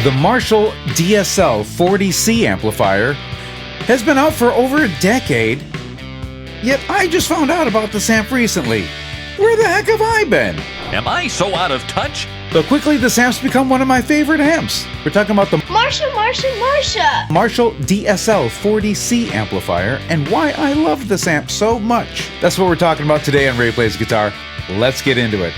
The Marshall DSL40C amplifier has been out for over a decade, yet I just found out about this amp recently. Where the heck have I been? Am I so out of touch? But quickly, this amp's become one of my favorite amps. We're talking about the Marshall DSL40C amplifier and why I love this amp so much. That's what we're talking about today on Ray Plays Guitar. Let's get into it.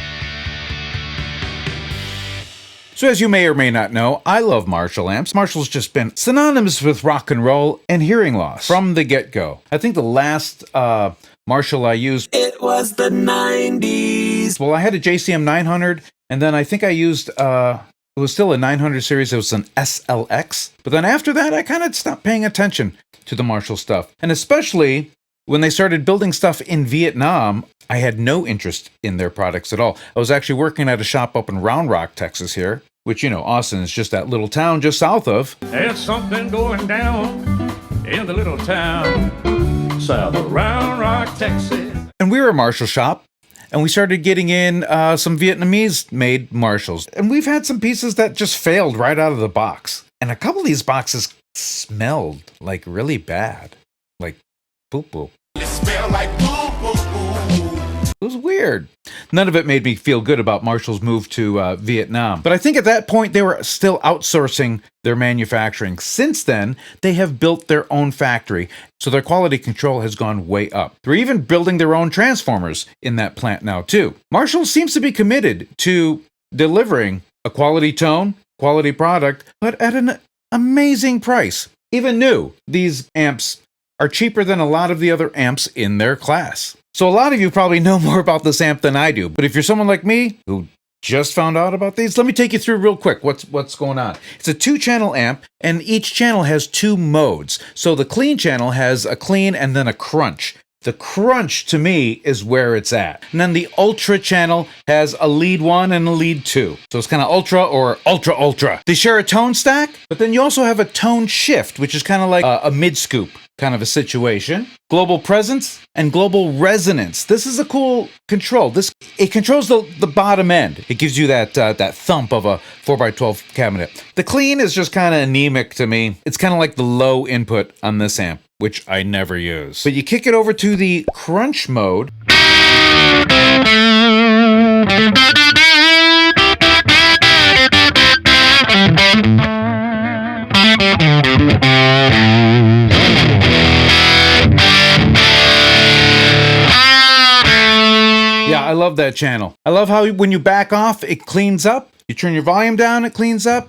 So as you may or may not know, I love Marshall amps. Marshall's just been synonymous with rock and roll and hearing loss from the get-go. I think the last Marshall I used, it was the 90s. Well, I had a JCM 900, and then I think I used, it was still a 900 series. It was an SLX. But then after that, I kind of stopped paying attention to the Marshall stuff. And especially when they started building stuff in Viet Nam, I had no interest in their products at all. I was actually working at a shop up in Round Rock, Texas here, which, you know, Austin is just that little town just south of. There's something going down in the little town south of Round Rock, Texas. And we were a Marshall shop, and we started getting in some Vietnamese-made Marshalls. And we've had some pieces that just failed right out of the box. And a couple of these boxes smelled like really bad, like poo-poo. It smelled like poo-poo. It was weird. None of it made me feel good about Marshall's move to Vietnam. But I think at that point, they were still outsourcing their manufacturing. Since then, they have built their own factory, so their quality control has gone way up. They're even building their own transformers in that plant now, too. Marshall seems to be committed to delivering a quality tone, quality product, but at an amazing price. Even new, these amps are cheaper than a lot of the other amps in their class. So a lot of you probably know more about this amp than I do, but if you're someone like me who just found out about these, let me take you through real quick what's going on. It's a 2-channel amp, and each channel has 2 modes. So the clean channel has a clean and then a crunch. The crunch, to me, is where it's at. And then the ultra channel has a lead 1 and a lead 2. So it's kind of ultra or ultra. They share a tone stack, but then you also have a tone shift, which is kind of like a mid-scoop kind of a situation. Global presence and global resonance. This is a cool control. It controls the bottom end. It gives you that thump of a 4x12 cabinet. The clean is just kind of anemic to me. It's kind of like the low input on this amp, which I never use. But you kick it over to the crunch mode. Yeah, I love that channel. I love how when you back off, it cleans up. You turn your volume down, it cleans up.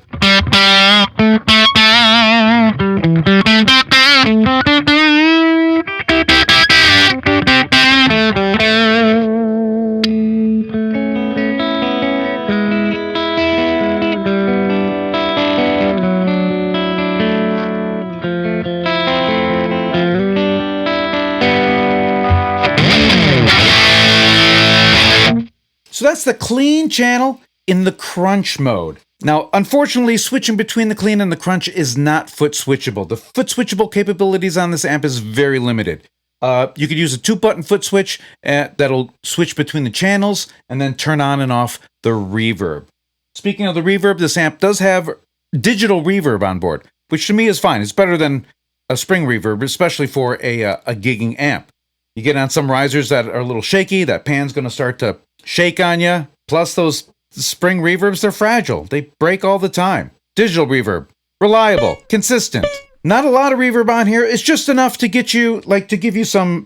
So that's the clean channel in the crunch mode. Now, unfortunately, switching between the clean and the crunch is not foot switchable. The foot switchable capabilities on this amp is very limited. You could use a 2-button foot switch that'll switch between the channels and then turn on and off the reverb. Speaking of the reverb, this amp does have digital reverb on board, which to me is fine. It's better than a spring reverb, especially for a gigging amp. You get on some risers that are a little shaky, that pan's going to start to shake on you. Plus those spring reverbs, they're fragile. They break all the time. Digital reverb, reliable, consistent. Not a lot of reverb on here. It's just enough to get you, like, to give you some,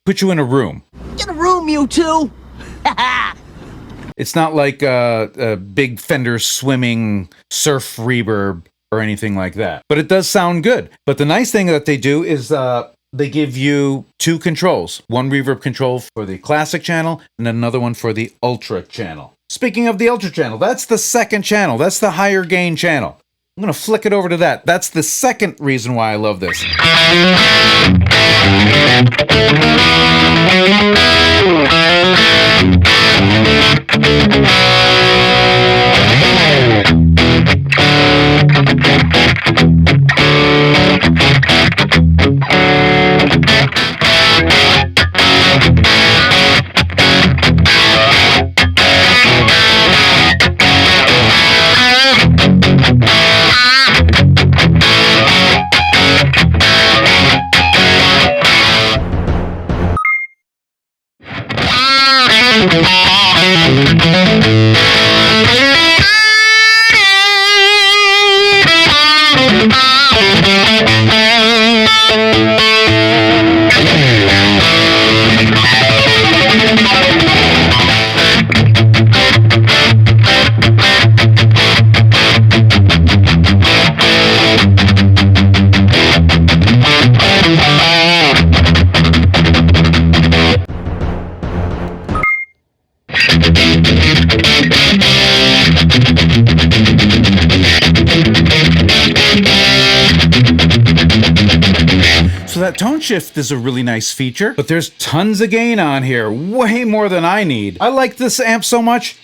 put you in a room. Get a room, you two! It's not like a big Fender swimming surf reverb or anything like that. But it does sound good. But the nice thing that they do is they give you 2 controls. One reverb control for the classic channel and another one for the ultra channel. Speaking of the ultra channel, that's the second channel. That's the higher gain channel. I'm going to flick it over to that. That's the second reason why I love this. So that tone shift is a really nice feature, but there's tons of gain on here, way more than I need. I like this amp so much,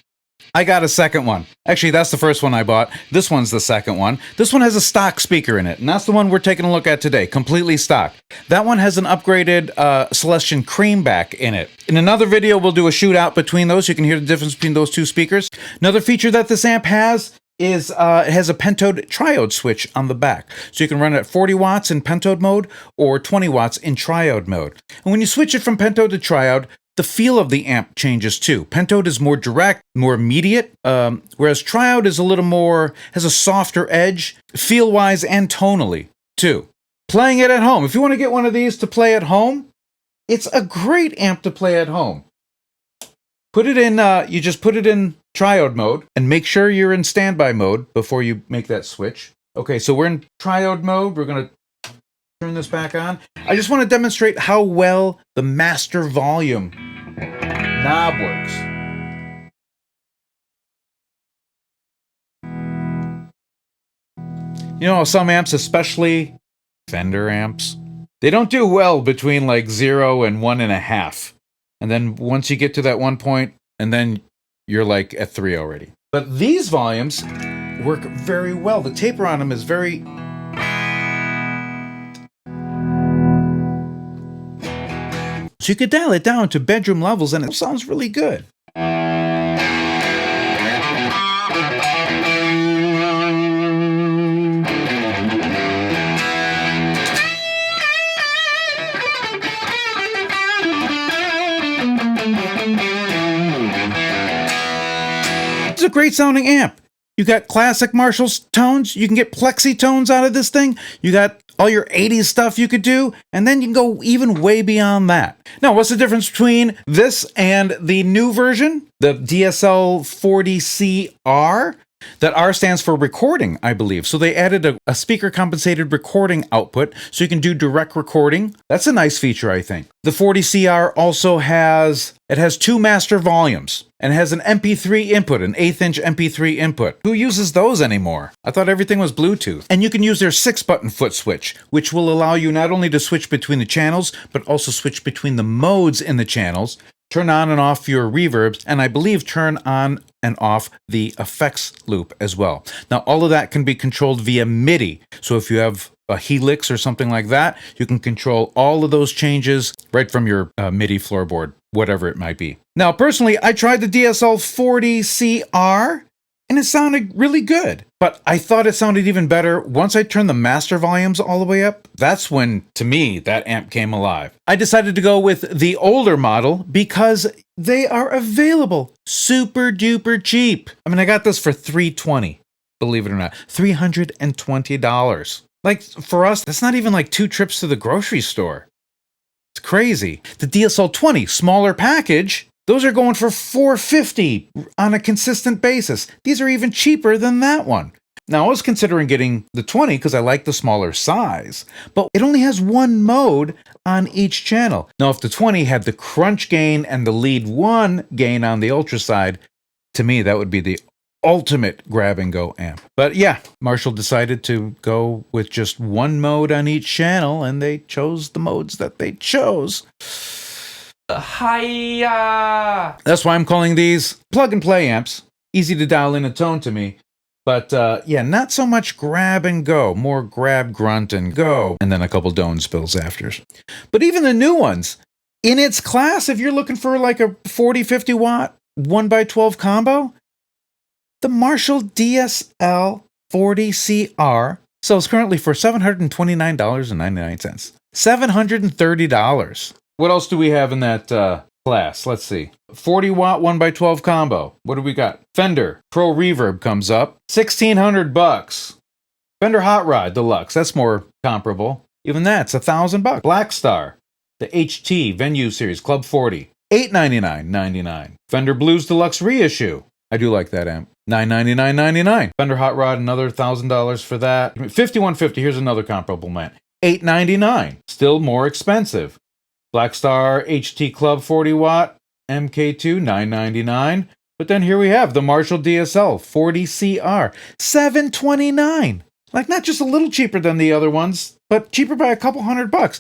I got a second one. Actually, that's the first one I bought. This one's the second one. This one has a stock speaker in it, and that's the one we're taking a look at today, completely stock. That one has an upgraded Celestion Creamback in it. In another video, we'll do a shootout between those. You can hear the difference between those two speakers. Another feature that this amp has is it has a Pentode Triode switch on the back. So you can run it at 40 watts in Pentode mode or 20 watts in Triode mode. And when you switch it from Pentode to Triode, the feel of the amp changes too. Pentode is more direct, more immediate, whereas Triode is a little more, has a softer edge, feel-wise and tonally too. Playing it at home. If you want to get one of these to play at home, it's a great amp to play at home. Put it in, you just put it in Triode mode and make sure you're in standby mode before you make that switch. Okay, so we're in Triode mode. We're going to turn this back on. I just want to demonstrate how well the master volume knob works. You know, some amps, especially Fender amps, they don't do well between like 0 and 1.5. And then once you get to that 1 point, and then you're like at 3 already. But these volumes work very well. The taper on them is very... So you could dial it down to bedroom levels and it sounds really good. It's a great sounding amp. You got classic Marshall's tones. You can get plexi tones out of this thing. You got all your 80s stuff you could do, and then you can go even way beyond that. Now, what's the difference between this and the new version, the DSL40C R? That R stands for recording, I believe. So they added a speaker compensated recording output so you can do direct recording. That's a nice feature, I think. The 40CR also has 2 master volumes and has an MP3 input, an 1/8-inch MP3 input. Who uses those anymore? I thought everything was Bluetooth. And you can use their 6-button foot switch, which will allow you not only to switch between the channels, but also switch between the modes in the channels, turn on and off your reverbs, and I believe turn on and off the effects loop as well. Now, all of that can be controlled via MIDI. So if you have a Helix or something like that, you can control all of those changes right from your MIDI floorboard, whatever it might be. Now, personally, I tried the DSL40CR, and it sounded really good. But I thought it sounded even better once I turned the master volumes all the way up. That's when, to me, that amp came alive. I decided to go with the older model because they are available super duper cheap. I mean, I got this for $320, believe it or not. $320. Like, for us, that's not even like 2 trips to the grocery store. It's crazy. The DSL20, smaller package, those are going for $450 on a consistent basis. These are even cheaper than that one. Now, I was considering getting the 20 because I like the smaller size, but it only has 1 mode on each channel. Now, if the 20 had the crunch gain and the lead 1 gain on the ultra side, to me, that would be the ultimate grab-and-go amp. But yeah, Marshall decided to go with just 1 mode on each channel, and they chose the modes that they chose. Hiya! That's why I'm calling these plug-and-play amps. Easy to dial in a tone to me. But yeah, not so much grab and go. More grab, grunt, and go. And then a couple Doan spills after. But even the new ones, in its class, if you're looking for like a 40-50 watt 1x12 combo, the Marshall DSL40CR sells currently for $729.99. $730. What else do we have in that class. Let's see. 40 watt 1x12 combo. What do we got? Fender Pro Reverb comes up. $1,600. Fender Hot Rod Deluxe. That's more comparable. Even that's $1,000. Black Star, the HT Venue Series Club 40. $899.99. Fender Blues Deluxe Reissue. I do like that amp. $999.99. Fender Hot Rod, another $1,000 for that. $5,150. Here's another comparable man. $899. Still more expensive. Black Star HT Club 40 watt MK2, $999. But then here we have the Marshall DSL40CR, $729. Like, not just a little cheaper than the other ones, but cheaper by a couple $100.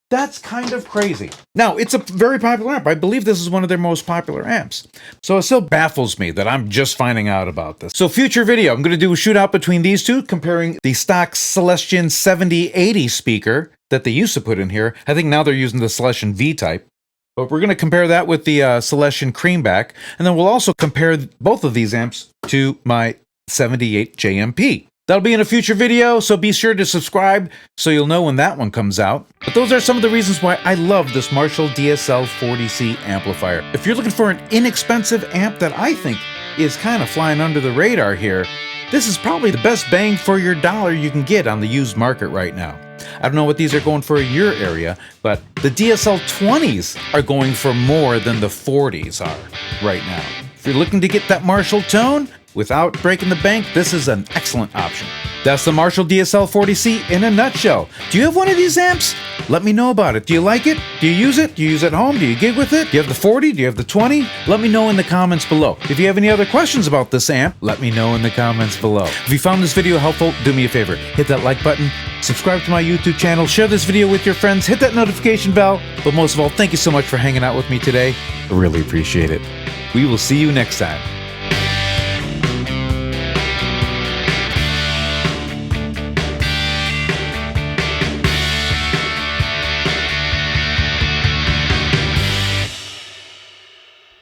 That's kind of crazy. Now, it's a very popular amp. I believe this is one of their most popular amps. So it still baffles me that I'm just finding out about this. So future video, I'm going to do a shootout between these two, comparing the stock Celestion 7080 speaker that they used to put in here. I think now they're using the Celestion V-type. But we're going to compare that with the Celestion Creamback. And then we'll also compare both of these amps to my 78 JMP. That'll be in a future video, so be sure to subscribe so you'll know when that one comes out. But those are some of the reasons why I love this Marshall DSL40C amplifier. If you're looking for an inexpensive amp that I think is kind of flying under the radar here, this is probably the best bang for your dollar you can get on the used market right now. I don't know what these are going for in your area, but the DSL20s are going for more than the 40s are right now. If you're looking to get that Marshall tone without breaking the bank, this is an excellent option. That's the Marshall DSL40C in a nutshell. Do you have one of these amps? Let me know about it. Do you like it? Do you use it? Do you use it at home? Do you gig with it? Do you have the 40? Do you have the 20? Let me know in the comments below. If you have any other questions about this amp, let me know in the comments below. If you found this video helpful, do me a favor. Hit that like button, subscribe to my YouTube channel, share this video with your friends, hit that notification bell. But most of all, thank you so much for hanging out with me today. I really appreciate it. We will see you next time.